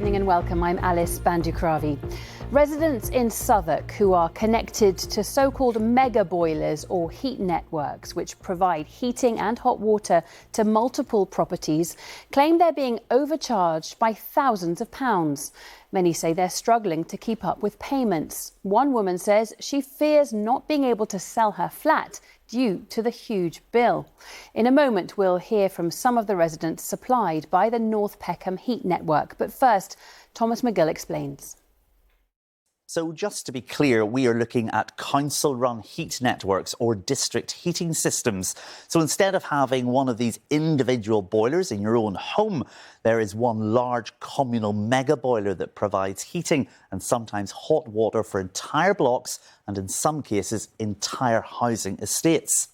evening and welcome. I'm Alice Bandukravi. Residents in Southwark who are connected to so-called mega boilers or heat networks, which provide heating and hot water to multiple properties, claim they're being overcharged by thousands of pounds. Many say they're struggling to keep up with payments. One woman says she fears not being able to sell her flat due to the huge bill. In a moment, we'll hear from some of the residents supplied by the North Peckham Heat Network. But first, Thomas Magill explains. So just to be clear, we are looking at council-run heat networks or district heating systems. So instead of having one of these individual boilers in your own home, there is one large communal mega boiler that provides heating and sometimes hot water for entire blocks and in some cases entire housing estates.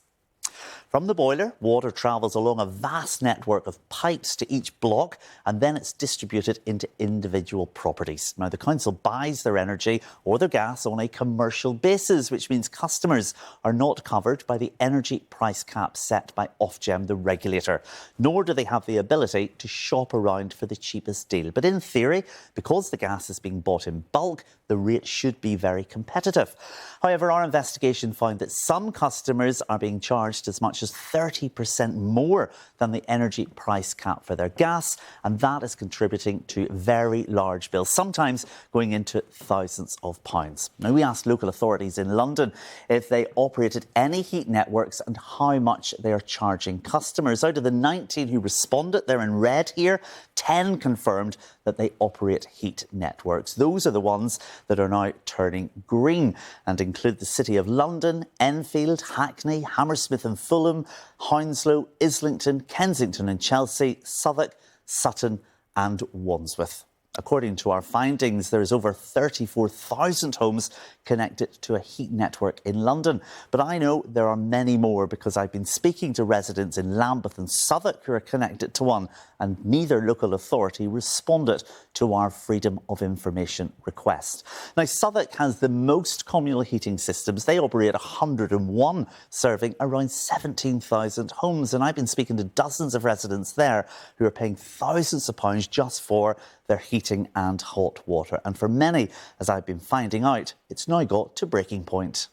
From the boiler, water travels along a vast network of pipes to each block and then it's distributed into individual properties. Now, the council buys their energy or their gas on a commercial basis, which means customers are not covered by the energy price cap set by Ofgem, the regulator, nor do they have the ability to shop around for the cheapest deal. But in theory, because the gas is being bought in bulk, the rate should be very competitive. However, our investigation found that some customers are being charged as much as 30% more than the energy price cap for their gas, and that is contributing to very large bills, sometimes going into thousands of pounds. Now, we asked local authorities in London if they operated any heat networks and how much they are charging customers. Out of the 19 who responded, they're in red here, 10 confirmed that they operate heat networks. Those are the ones that are now turning green and include the City of London, Enfield, Hackney, Hammersmith and Fulham, Hounslow, Islington, Kensington and Chelsea, Southwark, Sutton and Wandsworth. According to our findings, there is over 34,000 homes connected to a heat network in London. But I know there are many more because I've been speaking to residents in Lambeth and Southwark who are connected to one, and neither local authority responded to our Freedom of Information request. Now, Southwark has the most communal heating systems. They operate 101, serving around 17,000 homes. And I've been speaking to dozens of residents there who are paying thousands of pounds just for their heating and hot water. And for many, as I've been finding out, it's now got to breaking point.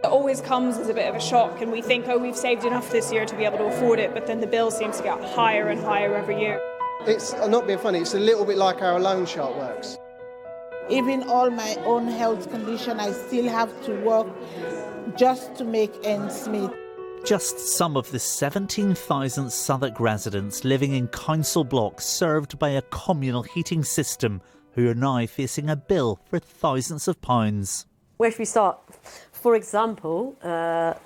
It always comes as a bit of a shock and we think, oh, we've saved enough this year to be able to afford it, but then the bill seems to get higher and higher every year. It's not being funny, it's a little bit like our loan shark works. Even all my own health condition, I still have to work just to make ends meet. Just some of the 17,000 Southwark residents living in council blocks served by a communal heating system who are now facing a bill for thousands of pounds. Where should we start? For example,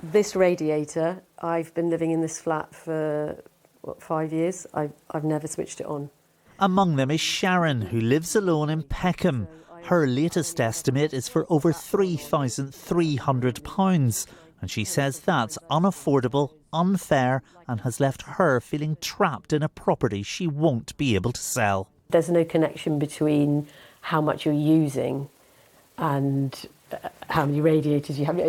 this radiator, I've been living in this flat for, 5 years? I've never switched it on. Among them is Sharon, who lives alone in Peckham. Her latest estimate is for over £3,300. And she says that's unaffordable, unfair and has left her feeling trapped in a property she won't be able to sell. There's no connection between how much you're using and how many radiators you have,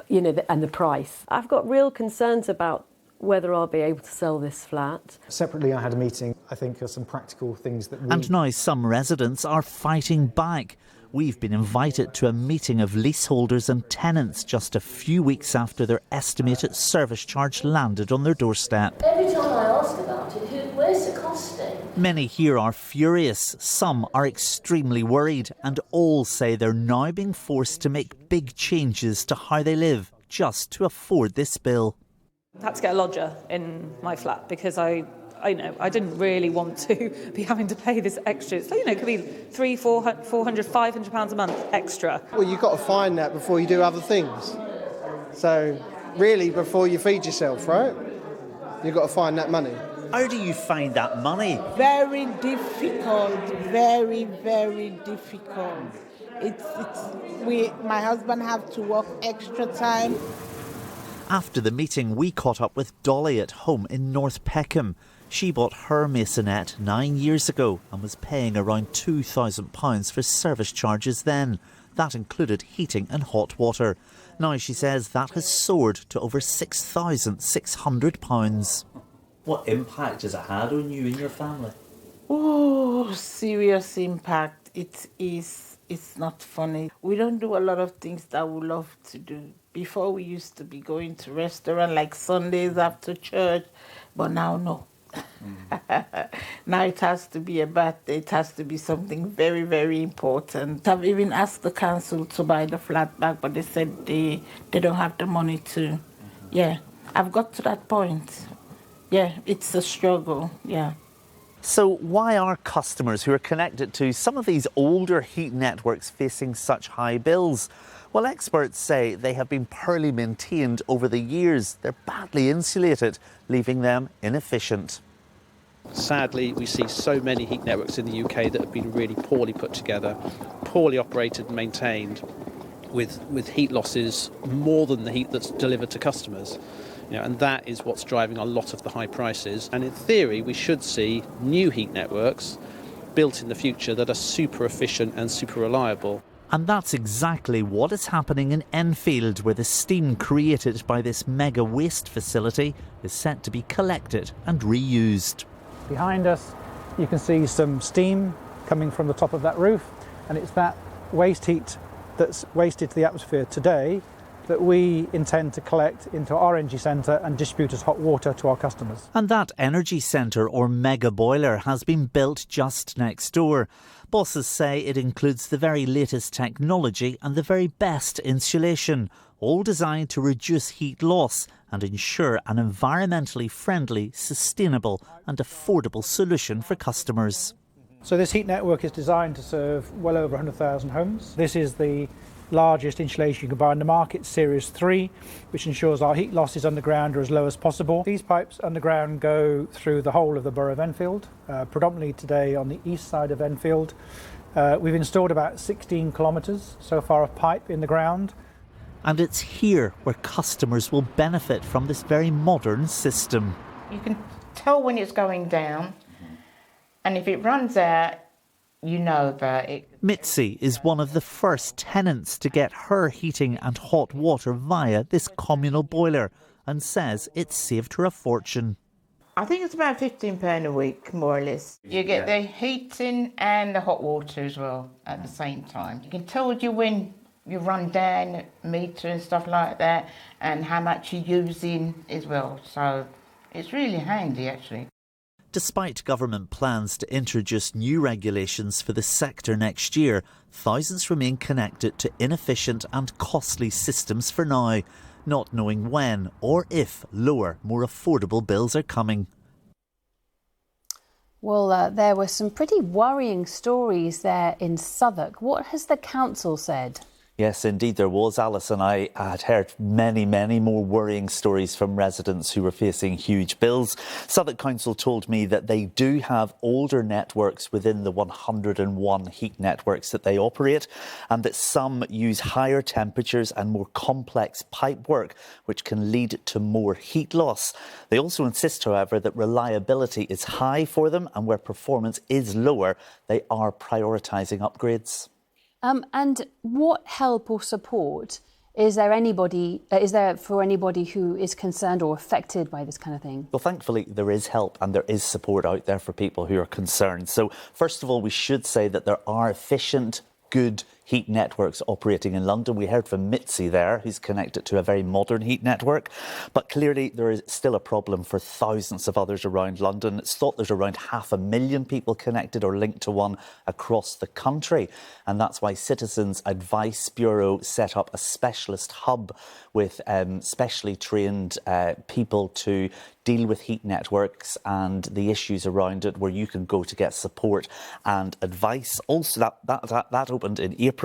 you know, and the price. I've got real concerns about whether I'll be able to sell this flat. Separately, I had a meeting. I think there's some practical things that And now some residents are fighting back. We've been invited to a meeting of leaseholders and tenants just a few weeks after their estimated service charge landed on their doorstep. Every time I ask about it, where's the costing? Many here are furious, some are extremely worried, and all say they're now being forced to make big changes to how they live just to afford this bill. I had to get a lodger in my flat because I didn't really want to be having to pay this extra. So, it could be £300, £400, £500 a month extra. Well, you've got to find that before you do other things. So, really, before you feed yourself, right? You've got to find that money. How do you find that money? Very difficult, very, very difficult. My husband have to work extra time. After the meeting, we caught up with Dolly at home in North Peckham. She bought her maisonette 9 years ago and was paying around £2,000 for service charges then. That included heating and hot water. Now she says that has soared to over £6,600. What impact has it had on you and your family? Oh, serious impact. It's not funny. We don't do a lot of things that we love to do. Before we used to be going to restaurant like Sundays after church, but now no. Now it has to be a birthday, it has to be something very, very important. I've even asked the council to buy the flat back, but they said they don't have the money to. Yeah, I've got to that point. Yeah, it's a struggle, yeah. So why are customers who are connected to some of these older heat networks facing such high bills? Well, experts say they have been poorly maintained over the years. They're badly insulated, leaving them inefficient. Sadly, we see so many heat networks in the UK that have been really poorly put together, poorly operated and maintained, with heat losses more than the heat that's delivered to customers. And that is what's driving a lot of the high prices. And in theory, we should see new heat networks built in the future that are super efficient and super reliable. And that's exactly what is happening in Enfield, where the steam created by this mega waste facility is set to be collected and reused. Behind us, you can see some steam coming from the top of that roof, and it's that waste heat that's wasted to the atmosphere today that we intend to collect into our energy centre and distribute as hot water to our customers. And that energy centre or mega boiler has been built just next door. Bosses say it includes the very latest technology and the very best insulation, all designed to reduce heat loss and ensure an environmentally friendly, sustainable and affordable solution for customers. So this heat network is designed to serve well over 100,000 homes. This is the largest insulation you can buy on the market, Series 3, which ensures our heat losses underground are as low as possible. These pipes underground go through the whole of the borough of Enfield, predominantly today on the east side of Enfield. We've installed about 16 kilometres so far of pipe in the ground. And it's here where customers will benefit from this very modern system. You can tell when it's going down, and if it runs out, you know that it... Mitzi is one of the first tenants to get her heating and hot water via this communal boiler and says it saved her a fortune. I think it's about £15 a week, more or less. You get the heating and the hot water as well at the same time. You can tell you when you run down meter and stuff like that and how much you're using as well. So it's really handy, actually. Despite government plans to introduce new regulations for the sector next year, thousands remain connected to inefficient and costly systems for now, not knowing when or if lower, more affordable bills are coming. Well, there were some pretty worrying stories there in Southwark. What has the council said? Yes, indeed there was, Alison. I had heard many more worrying stories from residents who were facing huge bills. Southwark Council told me that they do have older networks within the 101 heat networks that they operate, and that some use higher temperatures and more complex pipework, which can lead to more heat loss. They also insist, however, that reliability is high for them, and where performance is lower, they are prioritising upgrades. And what help or support is there for anybody who is concerned or affected by this kind of thing? Well, thankfully, there is help and there is support out there for people who are concerned. So, first of all, we should say that there are efficient, good heat networks operating in London. We heard from Mitzi there, who's connected to a very modern heat network. But clearly there is still a problem for thousands of others around London. It's thought there's around 500,000 people connected or linked to one across the country. And that's why Citizens Advice Bureau set up a specialist hub with specially trained people to deal with heat networks and the issues around it, where you can go to get support and advice. Also, that opened in April.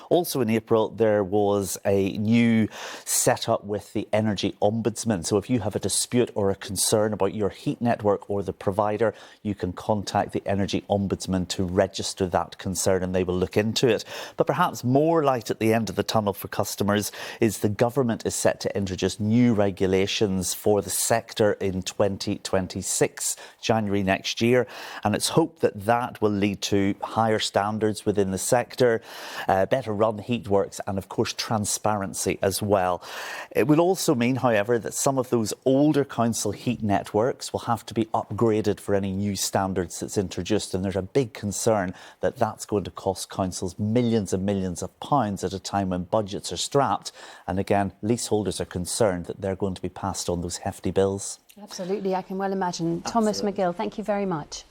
Also in April, there was a new setup with the Energy Ombudsman. So if you have a dispute or a concern about your heat network or the provider, you can contact the Energy Ombudsman to register that concern and they will look into it. But perhaps more light at the end of the tunnel for customers is the government is set to introduce new regulations for the sector in 2026, January next year. And it's hoped that that will lead to higher standards within the sector. better run heat works and, of course, transparency as well. It will also mean, however, that some of those older council heat networks will have to be upgraded for any new standards that's introduced, and there's a big concern that that's going to cost councils millions and millions of pounds at a time when budgets are strapped. And again, leaseholders are concerned that they're going to be passed on those hefty bills. Absolutely, I can well imagine. Thomas Magill, thank you very much.